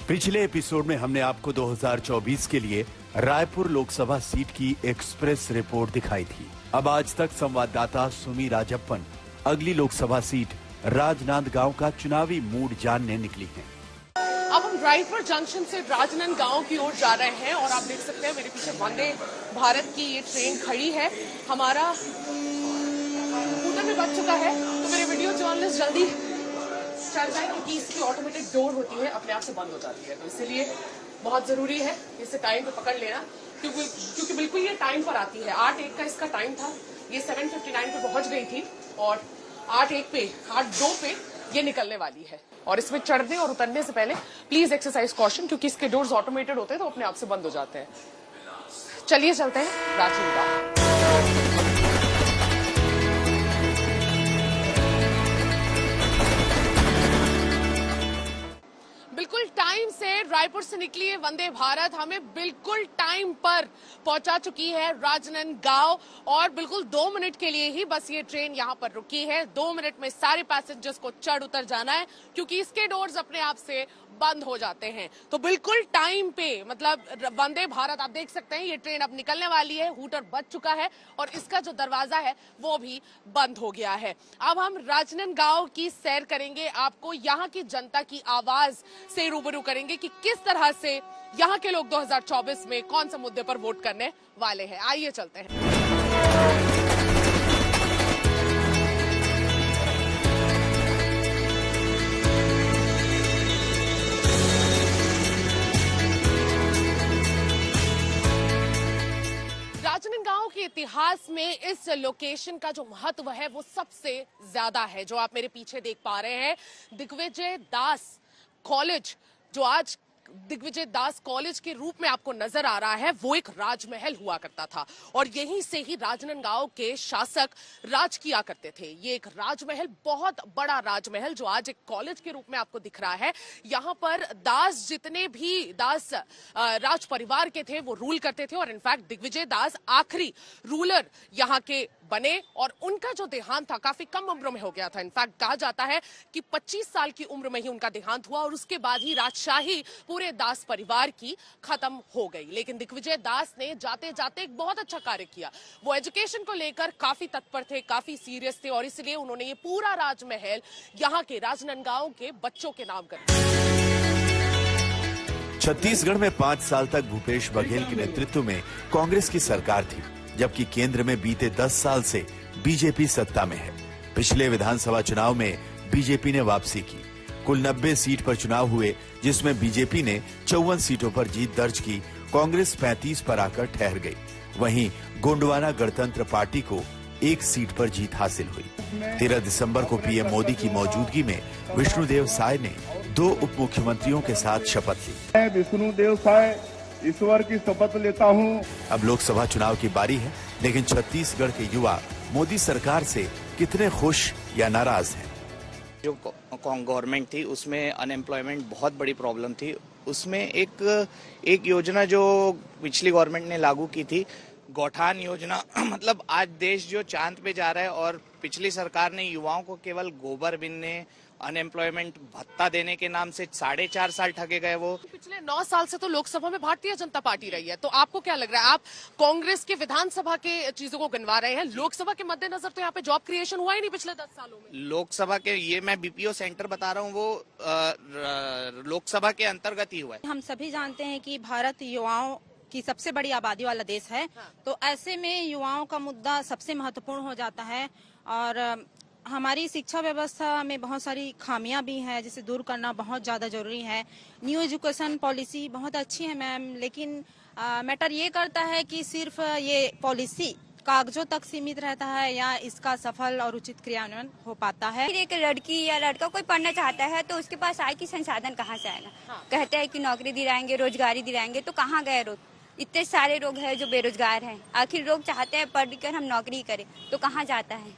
पिछले एपिसोड में हमने आपको 2024 के लिए रायपुर लोकसभा सीट की एक्सप्रेस रिपोर्ट दिखाई थी। अब आज तक संवाददाता सुमी राजप्पन अगली लोकसभा सीट राजनांदगांव का चुनावी मूड जानने निकली हैं। अब हम रायपुर जंक्शन से राजनांदगांव की ओर जा रहे हैं और आप देख सकते हैं मेरे पीछे वंदे भारत की ये ट्रेन खड़ी है। हमारा स्कूटर में बच चुका है, तो मेरे वीडियो जर्नलिस्ट जल्दी चल जाए क्योंकि इसकी ऑटोमेटिक डोर होती है, अपने आप से बंद हो जाती है, तो इसलिए बहुत जरूरी है इसे टाइम पे पकड़ लेना क्योंकि बिल्कुल ये टाइम पर आती है। 8:01 का इसका टाइम था, ये 7:59 पे पहुंच गई थी और 8:02 पे ये निकलने वाली है। और इसमें चढ़ने और उतरने से पहले प्लीज एक्सरसाइज कॉशन क्योंकि इसके डोर्स ऑटोमेटेड होते हैं तो अपने आप से बंद हो जाते हैं। चलिए चलते हैं राजनांदगांव। बिल्कुल टाइम से रायपुर से निकली है वंदे भारत हमें बिल्कुल टाइम पर पहुंचा चुकी है राजनांदगांव और बिल्कुल 2 मिनट के लिए ही बस ये ट्रेन यहां पर रुकी है। 2 मिनट में सारे पैसेंजर्स को चढ़ उतर जाना है क्योंकि इसके डोर्स अपने आप से बंद हो जाते हैं। तो बिल्कुल टाइम पे मतलब वंदे भारत आप देख सकते हैं ये ट्रेन अब निकलने वाली है, हूटर बज चुका है और इसका जो दरवाजा है वो भी बंद हो गया है। अब हम राजनांदगांव की सैर करेंगे, आपको यहाँ की जनता की आवाज से रूबरू करेंगे कि किस तरह से यहाँ के लोग 2024 में कौन से मुद्दे पर वोट करने वाले हैं। आइए चलते हैं। राजनांदगांव के इतिहास में इस लोकेशन का जो महत्व है वो सबसे ज्यादा है। जो आप मेरे पीछे देख पा रहे हैं दिग्विजय दास कॉलेज, जो आज दिग्विजय दास कॉलेज के रूप में आपको नजर आ रहा है, वो एक राजमहल हुआ करता था और यहीं से ही राजनांदगांव के शासक राज किया करते थे। ये एक राजमहल, बहुत बड़ा राजमहल जो आज एक कॉलेज के रूप में आपको दिख रहा है। यहाँ पर दास जितने भी दास राज परिवार के थे वो रूल करते थे और इनफैक्ट दिग्विजय दास आखिरी रूलर यहाँ के बने और उनका जो देहांत था काफी कम उम्र में हो गया था। इनफैक्ट कहा जाता है कि 25 साल की उम्र में ही उनका देहांत हुआ और उसके बाद ही राजशाही पूरे दास परिवार की खत्म हो गई। लेकिन दिग्विजय दास ने जाते जाते एक बहुत अच्छा कार्य किया। वो एजुकेशन को लेकर काफी तत्पर थे, काफी सीरियस थे और इसलिए उन्होंने ये पूरा राजमहल यहाँ के राजनांदगांव के बच्चों के नाम कर दिया। छत्तीसगढ़ में 5 साल तक भूपेश बघेल के नेतृत्व में कांग्रेस की सरकार थी, जबकि केंद्र में बीते 10 साल से बीजेपी सत्ता में है। पिछले विधानसभा चुनाव में बीजेपी ने वापसी की। कुल 90 सीट पर चुनाव हुए, जिसमें बीजेपी ने 54 सीटों पर जीत दर्ज की। कांग्रेस 35 पर आकर ठहर गई। वहीं गोंडवाना गणतंत्र पार्टी को 1 सीट पर जीत हासिल हुई। 13 दिसंबर को पीएम मोदी की मौजूदगी में विष्णुदेव साय ने 2 उप मुख्यमंत्रियों के साथ शपथ ली। मैं विष्णुदेव साय ईश्वर की शपथ लेता हूं। अब लोकसभा चुनाव की बारी है, लेकिन छत्तीसगढ़ के युवा मोदी सरकार से कितने खुश या नाराज हैं? जो गवर्नमेंट थी उसमें अनएम्प्लॉयमेंट बहुत बड़ी प्रॉब्लम थी। उसमें एक योजना जो पिछली गवर्नमेंट ने लागू की थी, गौठान योजना मतलब आज देश जो चांद पे जा रहा है और पिछली सरकार ने युवाओं को केवल गोबर बीनने, अनएम्प्लॉयमेंट भत्ता देने के नाम से 4.5 साल ठगे गए। वो पिछले 9 साल से तो लोकसभा में भारतीय जनता पार्टी रही है, तो आपको क्या लग रहा है? आप कांग्रेस के विधानसभा के चीजों को गिनवा रहे हैं, लोकसभा के मद्देनजर तो यहाँ पे जॉब क्रिएशन हुआ ही नहीं पिछले 10 सालों में। लोकसभा के, ये मैं बीपीओ सेंटर बता रहा हूँ, वो लोकसभा के अंतर्गत ही हुआ है। हम सभी जानते हैं कि भारत युवाओं की सबसे बड़ी आबादी वाला देश है, तो ऐसे में युवाओं का मुद्दा सबसे महत्वपूर्ण हो जाता है और हमारी शिक्षा व्यवस्था में बहुत सारी खामियां भी हैं जिसे दूर करना बहुत ज़्यादा जरूरी है। न्यू एजुकेशन पॉलिसी बहुत अच्छी है मैम, लेकिन मैटर ये करता है कि सिर्फ ये पॉलिसी कागजों तक सीमित रहता है या इसका सफल और उचित क्रियान्वयन हो पाता है। एक लड़की या लड़का कोई पढ़ना चाहता है तो उसके पास आय की संसाधन कहाँ से आएगा? कहते हैं कि नौकरी दिलाएंगे, रोजगारी दिलाएंगे, तो कहाँ गए रोज? इतने सारे लोग हैं जो बेरोजगार हैं। आखिर लोग चाहते हैं पढ़ कर हम नौकरी करें, तो कहाँ जाता है?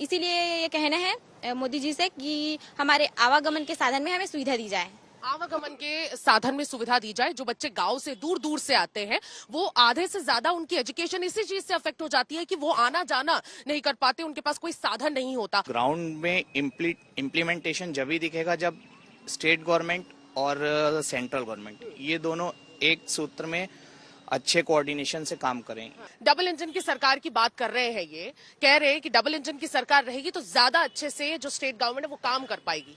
इसीलिए ये कहना है मोदी जी से कि हमारे आवागमन के साधन में हमें सुविधा दी जाए। आवागमन के साधन में सुविधा दी जाए। जो बच्चे गांव से दूर दूर से आते हैं वो आधे से ज्यादा उनकी एजुकेशन इसी चीज से अफेक्ट हो जाती है कि वो आना जाना नहीं कर पाते, उनके पास कोई साधन नहीं होता। ग्राउंड में इम्प्लीमेंटेशन जब ही दिखेगा जब स्टेट गवर्नमेंट और सेंट्रल गवर्नमेंट, ये दोनों एक सूत्र में अच्छे कोऑर्डिनेशन से काम करें। डबल इंजन की सरकार की बात कर रहे हैं, ये कह रहे हैं कि डबल इंजन की सरकार रहेगी तो ज्यादा अच्छे से जो स्टेट गवर्नमेंट है वो काम कर पाएगी।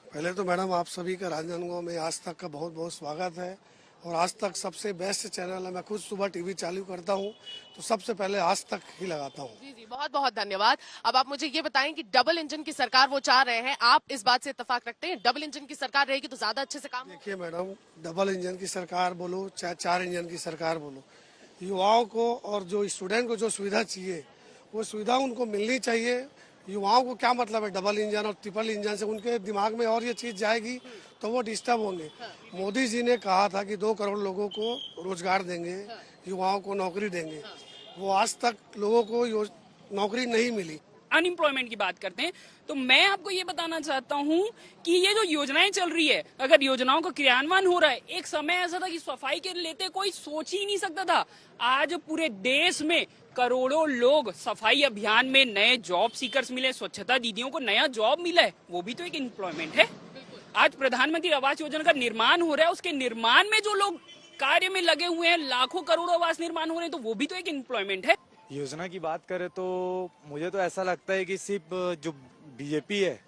पहले तो मैडम आप सभी का राजनांदगांव में आज तक का बहुत बहुत स्वागत है और आज तक सबसे बेस्ट चैनल है। मैं खुद सुबह टीवी चालू करता हूं तो सबसे पहले आज तक ही लगाता हूं। जी जी, बहुत बहुत धन्यवाद। अब आप मुझे ये बताएं कि डबल इंजन की सरकार वो चाह रहे हैं, आप इस बात से इत्तेफाक रखते हैं डबल इंजन की सरकार रहेगी तो ज्यादा अच्छे से काम? देखिए मैडम, डबल इंजन की सरकार बोलो चाहे 4 इंजन की सरकार बोलो, युवाओं को और जो स्टूडेंट को जो सुविधा चाहिए वो सुविधा उनको मिलनी चाहिए। युवाओं को क्या मतलब है डबल इंजन और ट्रिपल इंजन से, उनके दिमाग में और ये चीज जाएगी तो वो डिस्टर्ब होंगे। मोदी जी ने कहा था कि 2 करोड़ लोगों को रोजगार देंगे, युवाओं को नौकरी देंगे, वो आज तक लोगों को नौकरी नहीं मिली। अनएम्प्लॉयमेंट की बात करते हैं तो मैं आपको ये बताना चाहता हूँ कि ये जो योजनाएं चल रही है, अगर योजनाओं का क्रियान्वयन हो रहा है, एक समय ऐसा था कि सफाई के लेते कोई सोच ही नहीं सकता था। आज पूरे देश में करोड़ों लोग सफाई अभियान में नए जॉब सीकर्स मिले, स्वच्छता दीदियों को नया जॉब मिला है, वो भी तो एक एम्प्लॉयमेंट है। आज प्रधानमंत्री आवास योजना का निर्माण हो रहा है, उसके निर्माण में जो लोग कार्य में लगे हुए हैं, लाखों करोड़ों आवास निर्माण हो रहे हैं, तो वो भी तो एक एम्प्लॉयमेंट है। योजना की बात करें तो मुझे तो ऐसा लगता है कि सिर्फ जो बीजेपी है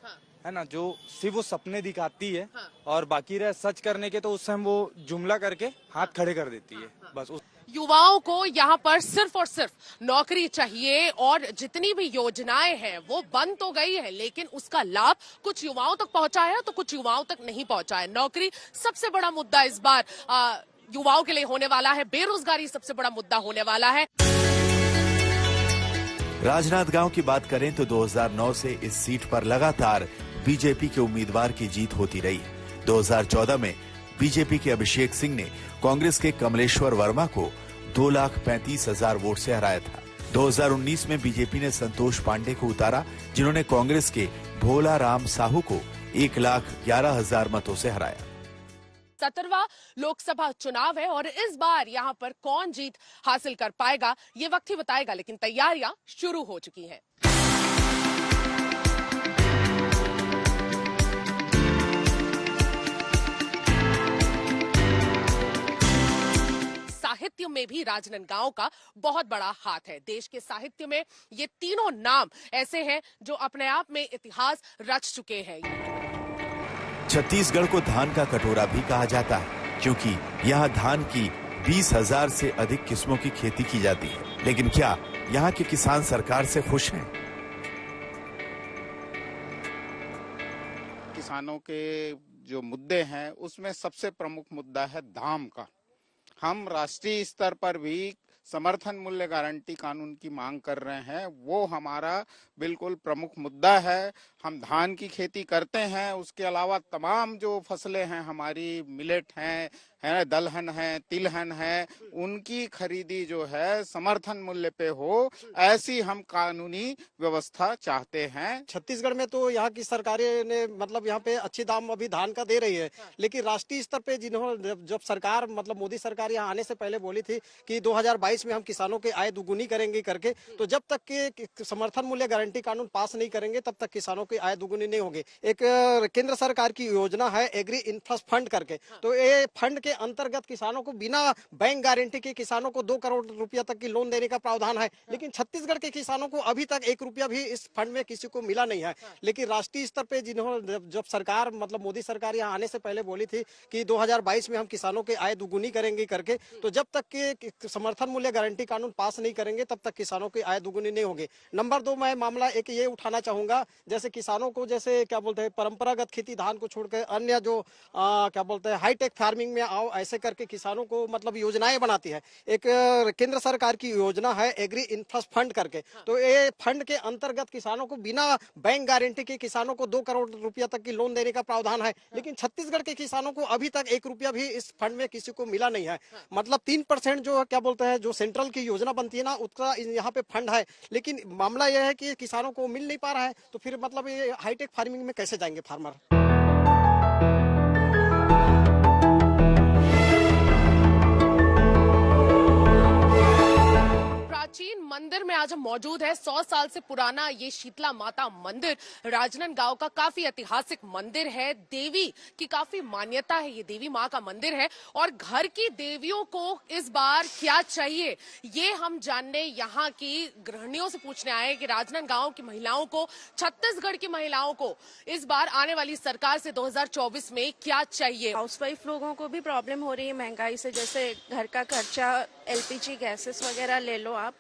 ना, जो सिर्फ वो सपने दिखाती है और बाकी रहे सच करने के तो उस समय वो जुमला करके हाथ खड़े कर देती है बस। युवाओं को यहाँ पर सिर्फ और सिर्फ नौकरी चाहिए और जितनी भी योजनाएं हैं वो बंद तो गई है लेकिन उसका लाभ कुछ युवाओं तक पहुंचा है तो कुछ युवाओं तक नहीं पहुंचा है। नौकरी सबसे बड़ा मुद्दा इस बार युवाओं के लिए होने वाला है, बेरोजगारी सबसे बड़ा मुद्दा होने वाला है। राजनांदगांव की बात करें तो 2009 से इस सीट पर लगातार बीजेपी के उम्मीदवार की जीत होती रही है। 2014 में बीजेपी के अभिषेक सिंह ने कांग्रेस के कमलेश्वर वर्मा को 2,35,000 वोट से हराया था। 2019 में बीजेपी ने संतोष पांडे को उतारा, जिन्होंने कांग्रेस के भोला राम साहू को 1,11,000 मतों से हराया। 17वां लोकसभा चुनाव है और इस बार यहाँ पर कौन जीत हासिल कर पाएगा ये वक्त ही बताएगा, लेकिन तैयारियां शुरू हो चुकी हैं। साहित्य में भी राजनांदगांव का बहुत बड़ा हाथ है। देश के साहित्य में ये तीनों नाम ऐसे हैं जो अपने आप में इतिहास रच चुके हैं। छत्तीसगढ़ को धान का कटोरा भी कहा जाता है क्योंकि यहाँ धान की 20,000 से अधिक किस्मों की खेती की जाती है। लेकिन क्या यहाँ के किसान सरकार से खुश हैं? किसानों के जो मुद्दे हैं उसमें सबसे प्रमुख मुद्दा है दाम का। हम राष्ट्रीय स्तर पर भी समर्थन मूल्य गारंटी कानून की मांग कर रहे हैं, वो हमारा बिल्कुल प्रमुख मुद्दा है। हम धान की खेती करते हैं, उसके अलावा तमाम जो फसलें हैं हमारी, मिलेट हैं, दलहन है, तिलहन है, उनकी खरीदी जो है समर्थन मूल्य पे हो, ऐसी हम कानूनी व्यवस्था चाहते हैं। छत्तीसगढ़ में तो यहाँ की सरकारें ने मतलब यहाँ पे अच्छे दाम अभी धान का दे रही है, लेकिन राष्ट्रीय स्तर पे जिन्होंने जब सरकार मतलब मोदी सरकार यहाँ आने से पहले बोली थी कि 2022 में हम किसानों की आय दुगुनी करेंगे करके, तो जब तक के समर्थन मूल्य गारंटी कानून पास नहीं करेंगे तब तक किसानों की आय दुगुनी नहीं होगी। एक केंद्र सरकार की योजना है एग्री इंफ्रास्ट्रक्चर फंड करके, तो ये फंड के अंतर्गत किसानों को बिना बैंक गारंटी के किसानों को 2 करोड़ रुपया तक की लोन देने का प्रावधान है। लेकिन छत्तीसगढ़ के किसानों को अभी तक 1 रुपया भी इस फंड में किसी को मिला नहीं है। लेकिन राष्ट्रीय स्तर पे जिन्होंने जब सरकार मतलब मोदी सरकार यहाँ आने से पहले बोली थी कि 2022 में हम किसानों की आय दुगुनी करेंगे करके, तो जब तक के समर्थन मूल्य गारंटी कानून पास नहीं करेंगे तब तक किसानों की आय दुगुनी नहीं होगी। नंबर 2 मैं मामला एक ये उठाना चाहूंगा, जैसे किसानों को जैसे क्या बोलते हैं परंपरागत खेती धान को छोड़कर अन्य जो क्या बोलते हैं हाईटेक फार्मिंग में आओ, ऐसे करके किसानों को मतलब योजनाएं बनाती है। एक केंद्र सरकार की योजना है एग्री इंफ्रास्ट्रक्चर फंड करके, तो ये फंड के अंतर्गत किसानों को बिना बैंक गारंटी के किसानों को 2 करोड़ रुपया तक की लोन देने का प्रावधान है। लेकिन छत्तीसगढ़ के किसानों को अभी तक 1 रुपया भी इस फंड में किसी को मिला नहीं है। मतलब 3% जो क्या बोलते हैं जो सेंट्रल की योजना बनती है ना, उसका यहाँ पे फंड है, लेकिन मामला यह है कि किसानों को मिल नहीं पा रहा है। तो फिर मतलब ये हाईटेक फार्मिंग में कैसे जाएंगे फार्मर? प्राचीन मंदिर में आज आज हम मौजूद है 100 साल से पुराना ये शीतला माता मंदिर राजनांदगांव का काफी ऐतिहासिक मंदिर है। देवी की काफी मान्यता है, ये देवी माँ का मंदिर है और घर की देवियों को इस बार क्या चाहिए ये हम जानने यहाँ की गृहिणियों से पूछने आए कि राजनांदगांव की महिलाओं को, छत्तीसगढ़ की महिलाओं को इस बार आने वाली सरकार से 2024 में क्या चाहिए। हाउसवाइफ लोगों को भी प्रॉब्लम हो रही है महंगाई से, जैसे घर का खर्चा, एलपीजी गैसेस वगैरह ले लो आप,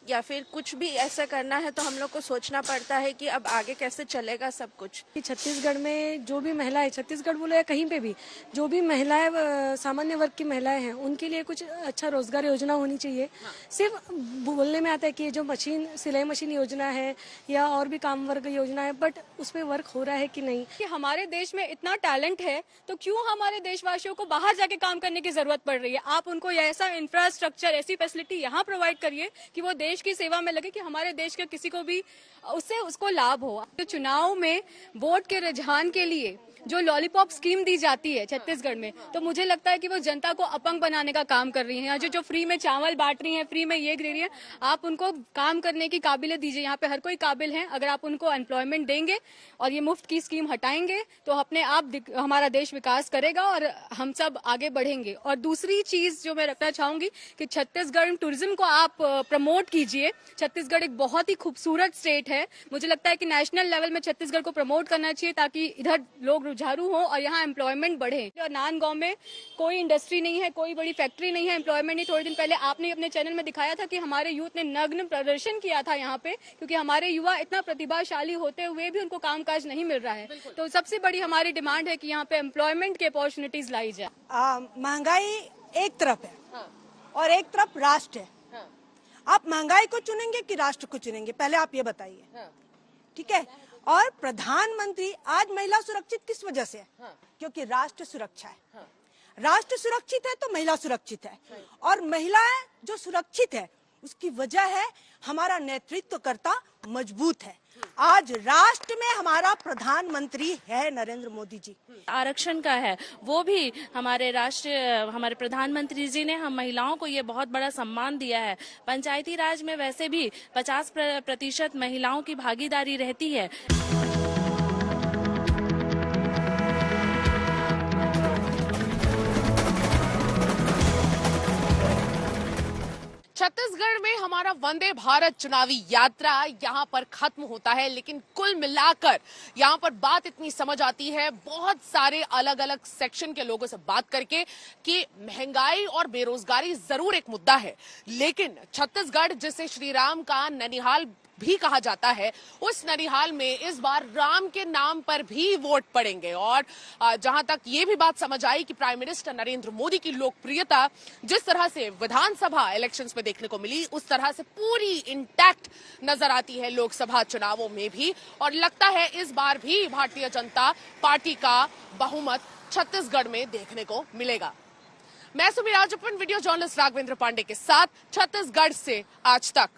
या फिर कुछ भी ऐसा करना है तो हम लोग को सोचना पड़ता है कि अब आगे कैसे चलेगा सब कुछ। छत्तीसगढ़ में जो भी महिलाएं, छत्तीसगढ़ बोलो या कहीं पे भी, जो भी महिलाएं सामान्य वर्ग की महिलाएं हैं उनके लिए कुछ अच्छा रोजगार योजना होनी चाहिए। सिर्फ बोलने में आता है कि जो मशीन, सिलाई मशीन योजना है या और भी काम वर्ग योजना है, बट उस पर वर्क हो रहा है कि नहीं। कि हमारे देश में इतना टैलेंट है तो क्यों हमारे देशवासियों को बाहर जाके काम करने की जरूरत पड़ रही है। आप उनको ऐसा इंफ्रास्ट्रक्चर, ऐसी फैसिलिटी यहाँ प्रोवाइड करिए कि वो देश की सेवा में लगे, कि हमारे देश के किसी को भी उससे उसको लाभ हो। तो चुनाव में वोट के रुझान के लिए जो लॉलीपॉप स्कीम दी जाती है छत्तीसगढ़ में, तो मुझे लगता है कि वो जनता को अपंग बनाने का काम कर रही है। जो फ्री में चावल बांट रही हैं, फ्री में ये दे रही है, आप उनको काम करने की काबिलियत दीजिए। यहाँ पे हर कोई काबिल है। अगर आप उनको एम्प्लॉयमेंट देंगे और ये मुफ्त की स्कीम हटाएंगे तो अपने आप हमारा देश विकास करेगा और हम सब आगे बढ़ेंगे। और दूसरी चीज जो मैं रखना चाहूंगी कि छत्तीसगढ़ टूरिज्म को आप प्रमोट कीजिए। छत्तीसगढ़ एक बहुत ही खूबसूरत स्टेट है। मुझे लगता है कि नेशनल लेवल में छत्तीसगढ़ को प्रमोट करना चाहिए ताकि इधर लोग रुझारू हो और यहाँ एम्प्लॉयमेंट बढ़े। और नांदगांव में कोई इंडस्ट्री नहीं है, कोई बड़ी फैक्ट्री नहीं है, एम्प्लॉयमेंट नहीं। थोड़े दिन पहले आपने अपने चैनल में दिखाया था कि हमारे यूथ ने नग्न प्रदर्शन किया था यहाँ पे, क्योंकि हमारे युवा इतना प्रतिभाशाली होते हुए भी उनको कामकाज नहीं मिल रहा है। तो सबसे बड़ी हमारी डिमांड है कि यहाँ पे एम्प्लॉयमेंट की अपॉर्चुनिटीज लाई जाए। महंगाई एक तरफ है और एक तरफ राष्ट्र है। आप महंगाई को चुनेंगे कि राष्ट्र को चुनेंगे, पहले आप ये बताइए। ठीक है। और प्रधानमंत्री आज महिला सुरक्षित किस वजह से है? क्योंकि राष्ट्र सुरक्षा है। राष्ट्र सुरक्षित है तो महिला सुरक्षित है, और महिलाएं जो सुरक्षित है उसकी वजह है हमारा नेतृत्वकर्ता मजबूत है। आज राष्ट्र में हमारा प्रधानमंत्री है नरेंद्र मोदी जी। आरक्षण का है, वो भी हमारे प्रधानमंत्री जी ने हम महिलाओं को ये बहुत बड़ा सम्मान दिया है। पंचायती राज में वैसे भी 50% महिलाओं की भागीदारी रहती है। छत्तीसगढ़ में हमारा वंदे भारत चुनावी यात्रा यहाँ पर खत्म होता है, लेकिन कुल मिलाकर यहाँ पर बात इतनी समझ आती है बहुत सारे अलग अलग सेक्शन के लोगों से बात करके कि महंगाई और बेरोजगारी जरूर एक मुद्दा है, लेकिन छत्तीसगढ़ जिसे श्री राम का ननिहाल भी कहा जाता है, उस ननिहाल में इस बार राम के नाम पर भी वोट पड़ेंगे। और जहां तक ये भी बात समझ आई कि प्राइम मिनिस्टर नरेंद्र मोदी की लोकप्रियता जिस तरह से विधानसभा इलेक्शंस में देखने को मिली, उस तरह से पूरी इंटैक्ट नजर आती है लोकसभा चुनावों में भी। और लगता है इस बार भी भारतीय जनता पार्टी का बहुमत छत्तीसगढ़ में देखने को मिलेगा। मैं सुमी राजप्पन, वीडियो जर्नलिस्ट राघवेंद्र पांडे के साथ छत्तीसगढ़ से आज तक।